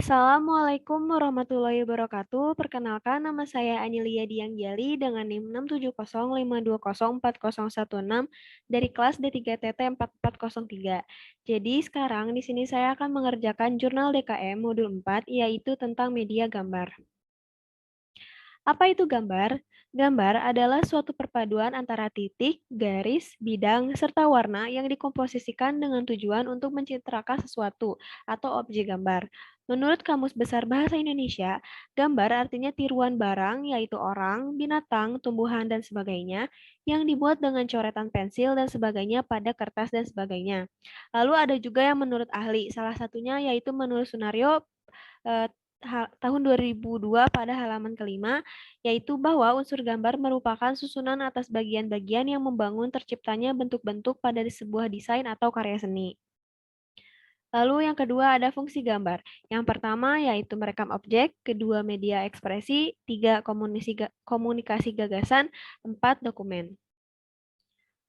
Assalamualaikum warahmatullahi wabarakatuh. Perkenalkan, nama saya Anilia Diangjali dengan NIM 67052040016 dari kelas D3TT 4403. Jadi sekarang di sini saya akan mengerjakan jurnal DKM modul 4 yaitu tentang media gambar. Apa itu gambar? Gambar adalah suatu perpaduan antara titik, garis, bidang, serta warna yang dikomposisikan dengan tujuan untuk mencitrakan sesuatu atau objek gambar. Menurut Kamus Besar Bahasa Indonesia, gambar artinya tiruan barang, yaitu orang, binatang, tumbuhan, dan sebagainya, yang dibuat dengan coretan pensil dan sebagainya pada kertas dan sebagainya. Lalu ada juga yang menurut ahli, salah satunya yaitu menurut Sunario eh, tahun 2002 pada halaman kelima, yaitu bahwa unsur gambar merupakan susunan atas bagian-bagian yang membangun terciptanya bentuk-bentuk pada sebuah desain atau karya seni. Lalu yang kedua ada fungsi gambar. Yang pertama yaitu merekam objek, kedua media ekspresi, tiga komunikasi gagasan, empat dokumen.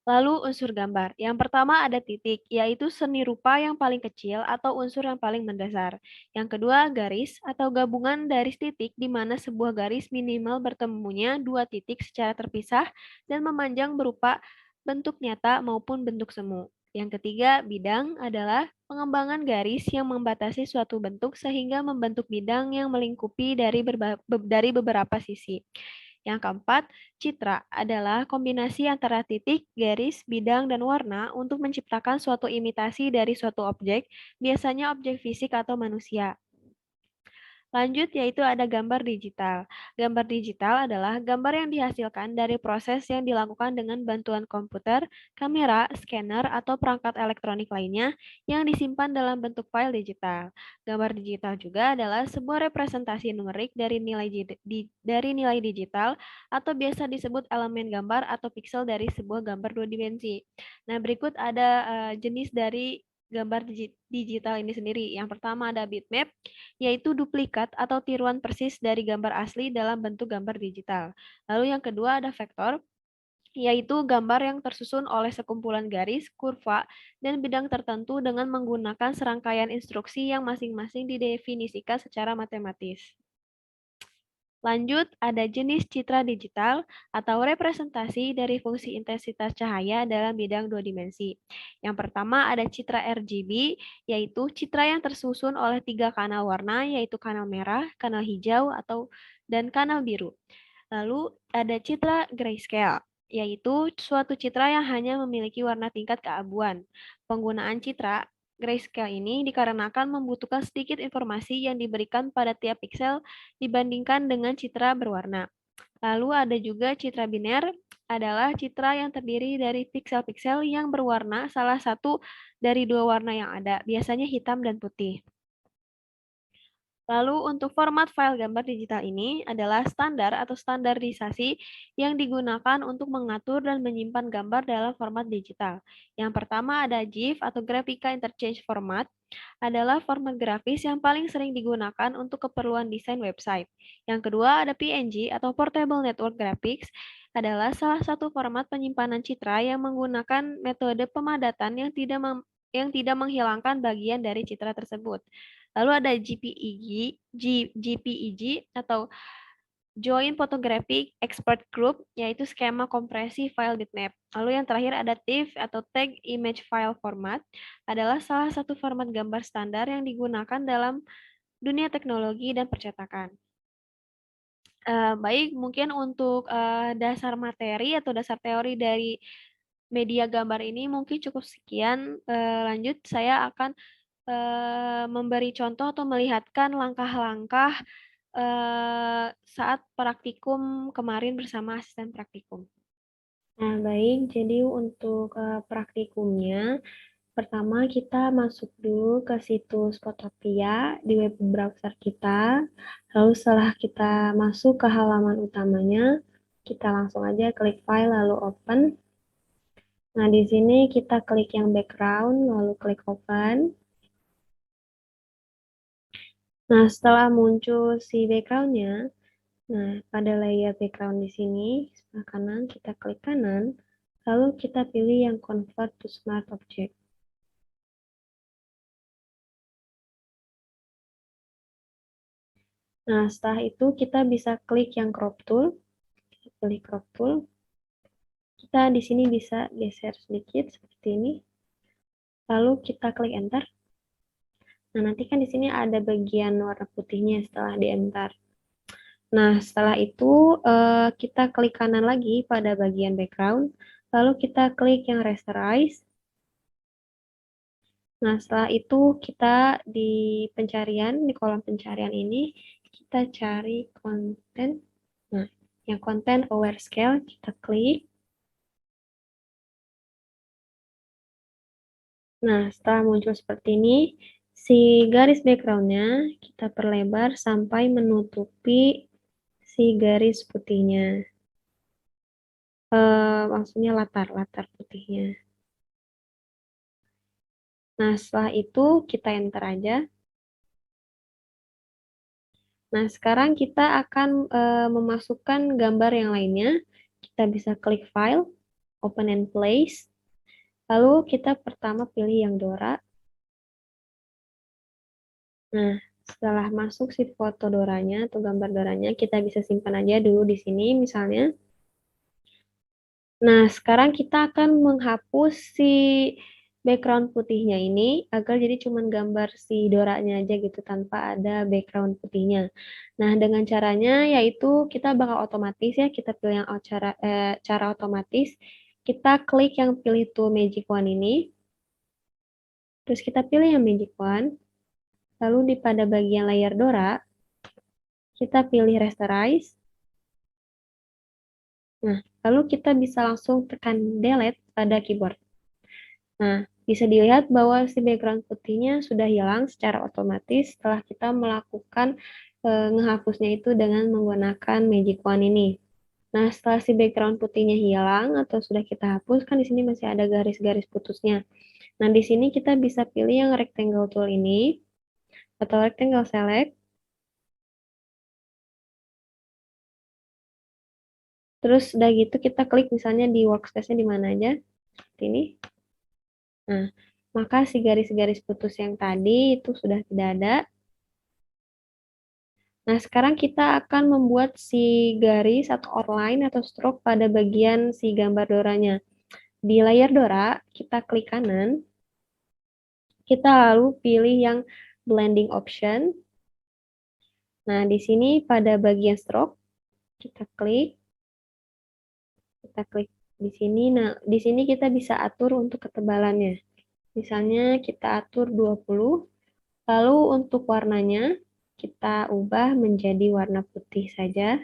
Lalu unsur gambar. Yang pertama ada titik, yaitu seni rupa yang paling kecil atau unsur yang paling mendasar. Yang kedua garis atau gabungan garis titik di mana sebuah garis minimal bertemunya dua titik secara terpisah dan memanjang berupa bentuk nyata maupun bentuk semu. Yang ketiga, bidang adalah pengembangan garis yang membatasi suatu bentuk sehingga membentuk bidang yang melingkupi dari beberapa sisi. Yang keempat, citra adalah kombinasi antara titik, garis, bidang, dan warna untuk menciptakan suatu imitasi dari suatu objek, biasanya objek fisik atau manusia. Lanjut yaitu ada gambar digital. Gambar digital adalah gambar yang dihasilkan dari proses yang dilakukan dengan bantuan komputer, kamera, scanner, atau perangkat elektronik lainnya yang disimpan dalam bentuk file digital. Gambar digital juga adalah sebuah representasi numerik dari nilai digital atau biasa disebut elemen gambar atau piksel dari sebuah gambar dua dimensi. Nah, berikut ada jenis dari gambar digital ini sendiri. Yang pertama ada bitmap, yaitu duplikat atau tiruan persis dari gambar asli dalam bentuk gambar digital. Lalu yang kedua ada vektor, yaitu gambar yang tersusun oleh sekumpulan garis, kurva, dan bidang tertentu dengan menggunakan serangkaian instruksi yang masing-masing didefinisikan secara matematis. Lanjut, ada jenis citra digital atau representasi dari fungsi intensitas cahaya dalam bidang dua dimensi. Yang pertama ada citra RGB, yaitu citra yang tersusun oleh tiga kanal warna, yaitu kanal merah, kanal hijau, dan kanal biru. Lalu ada citra grayscale, yaitu suatu citra yang hanya memiliki warna tingkat keabuan. Penggunaan citra grayscale ini dikarenakan membutuhkan sedikit informasi yang diberikan pada tiap piksel dibandingkan dengan citra berwarna. Lalu ada juga citra biner, adalah citra yang terdiri dari piksel-piksel yang berwarna salah satu dari dua warna yang ada, biasanya hitam dan putih. Lalu untuk format file gambar digital ini adalah standar atau standarisasi yang digunakan untuk mengatur dan menyimpan gambar dalam format digital. Yang pertama ada GIF atau Graphical Interchange Format, adalah format grafis yang paling sering digunakan untuk keperluan desain website. Yang kedua ada PNG atau Portable Network Graphics, adalah salah satu format penyimpanan citra yang menggunakan metode pemadatan yang tidak menghilangkan bagian dari citra tersebut. Lalu ada JPEG atau Joint Photographic Expert Group, yaitu skema kompresi file bitmap. Lalu yang terakhir ada TIFF atau Tag Image File Format, adalah salah satu format gambar standar yang digunakan dalam dunia teknologi dan percetakan. Baik, mungkin untuk dasar materi atau dasar teori dari media gambar ini mungkin cukup sekian. Lanjut, saya akan memberi contoh atau melihatkan langkah-langkah saat praktikum kemarin bersama asisten praktikum. Nah, baik. Jadi untuk praktikumnya, pertama kita masuk dulu ke situs Photopia di web browser kita. Lalu setelah kita masuk ke halaman utamanya, kita langsung aja klik file lalu open. Nah, di sini kita klik yang background lalu klik open. Nah, setelah muncul si background-nya, nah pada layer background di sini, sebelah kanan kita klik kanan, lalu kita pilih yang convert to smart object. Nah, setelah itu kita bisa klik yang crop tool. Kita pilih crop tool. Kita di sini bisa geser sedikit seperti ini. Lalu kita klik enter. Nah, nanti kan di sini ada bagian warna putihnya setelah di enter. Nah, setelah itu kita klik kanan lagi pada bagian background. Lalu kita klik yang rasterize. Nah, setelah itu kita di pencarian, di kolom pencarian ini, kita cari konten. Nah, yang konten aware scale, kita klik. Nah, setelah muncul seperti ini, si garis background-nya kita perlebar sampai menutupi si garis putihnya. Maksudnya latar putihnya. Nah, setelah itu kita enter aja. Nah, sekarang kita akan memasukkan gambar yang lainnya. Kita bisa klik file, open and place. Lalu kita pertama pilih yang Dora. Nah, setelah masuk si foto Doranya atau gambar Doranya, kita bisa simpan aja dulu di sini misalnya. Nah, sekarang kita akan menghapus si background putihnya ini agar jadi cuma gambar si Doranya aja gitu tanpa ada background putihnya. Nah, dengan caranya yaitu kita bakal otomatis ya, kita pilih yang cara otomatis. Kita klik yang pilih tool Magic Wand ini. Terus kita pilih yang Magic Wand. Lalu di pada bagian layer Dora, kita pilih rasterize. Nah, lalu kita bisa langsung tekan delete pada keyboard. Nah, bisa dilihat bahwa si background putihnya sudah hilang secara otomatis setelah kita melakukan ngehapusnya itu dengan menggunakan Magic Wand ini. Nah, setelah si background putihnya hilang atau sudah kita hapus, kan di sini masih ada garis-garis putusnya. Nah, di sini kita bisa pilih yang rectangle tool ini atau rectangle select. Terus udah gitu kita klik misalnya di workspace-nya di mana aja. Seperti ini. Nah, maka si garis-garis putus yang tadi itu sudah tidak ada. Nah, sekarang kita akan membuat si garis atau outline atau stroke pada bagian si gambar doranya. Di layar Dora, kita klik kanan. Kita lalu pilih yang blending option. Nah, di sini pada bagian stroke, kita klik. Kita klik di sini. Nah, di sini kita bisa atur untuk ketebalannya. Misalnya kita atur 20. Lalu untuk warnanya, kita ubah menjadi warna putih saja.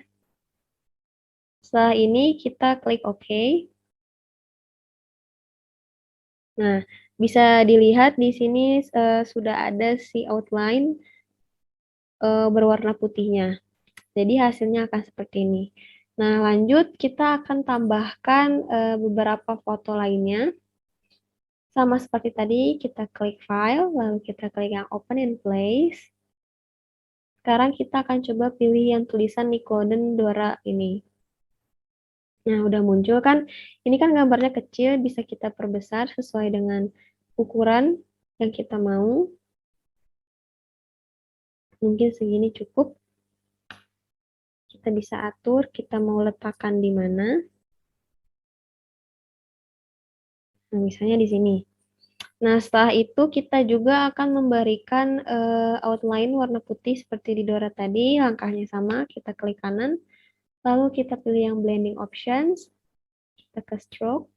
Setelah ini kita klik OK. Nah, bisa dilihat di sini sudah ada si outline berwarna putihnya. Jadi hasilnya akan seperti ini. Nah, lanjut kita akan tambahkan beberapa foto lainnya. Sama seperti tadi, kita klik file, lalu kita klik yang open in place. Sekarang kita akan coba pilih yang tulisan Nickelodeon Dora ini. Nah, udah muncul kan? Ini kan gambarnya kecil, bisa kita perbesar sesuai dengan ukuran yang kita mau. Mungkin segini cukup. Kita bisa atur, kita mau letakkan di mana. Nah, misalnya di sini. Nah, setelah itu kita juga akan memberikan outline warna putih seperti di Dora tadi. Langkahnya sama, kita klik kanan. Lalu kita pilih yang blending options. Kita ke stroke.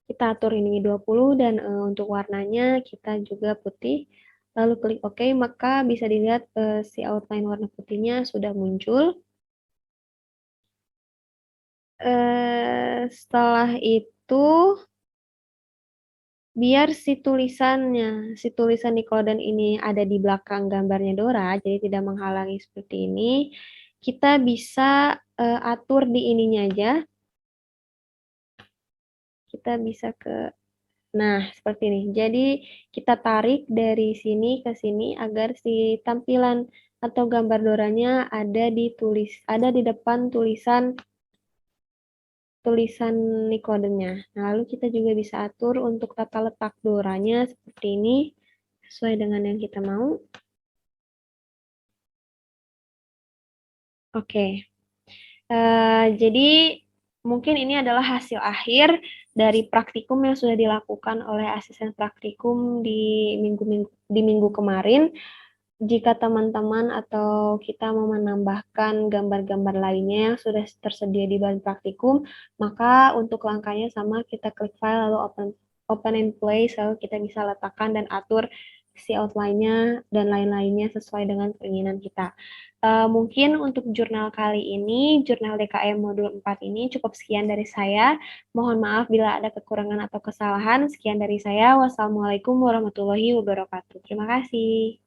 Kita atur ini 20 dan untuk warnanya kita juga putih. Lalu klik OK, maka bisa dilihat si outline warna putihnya sudah muncul. Setelah itu, biar si tulisan Nickelodeon ini ada di belakang gambarnya Dora, jadi tidak menghalangi seperti ini, kita bisa atur di ininya aja. Kita bisa ke, nah seperti ini. Jadi kita tarik dari sini ke sini agar si tampilan atau gambar Doranya ada di depan tulisan Nickelodeon-nya. Nah, lalu kita juga bisa atur untuk tata letak Doranya seperti ini sesuai dengan yang kita mau. Oke. Jadi mungkin ini adalah hasil akhir dari praktikum yang sudah dilakukan oleh asisten praktikum di minggu kemarin. Jika teman-teman atau kita mau menambahkan gambar-gambar lainnya yang sudah tersedia di bahan praktikum, maka untuk langkahnya sama, kita klik file lalu open and play, lalu kita bisa letakkan dan atur si outline-nya dan lain-lainnya sesuai dengan keinginan kita. Mungkin untuk jurnal kali ini, jurnal DKM modul 4 ini cukup sekian dari saya. Mohon maaf bila ada kekurangan atau kesalahan. Sekian dari saya. Wassalamualaikum warahmatullahi wabarakatuh. Terima kasih.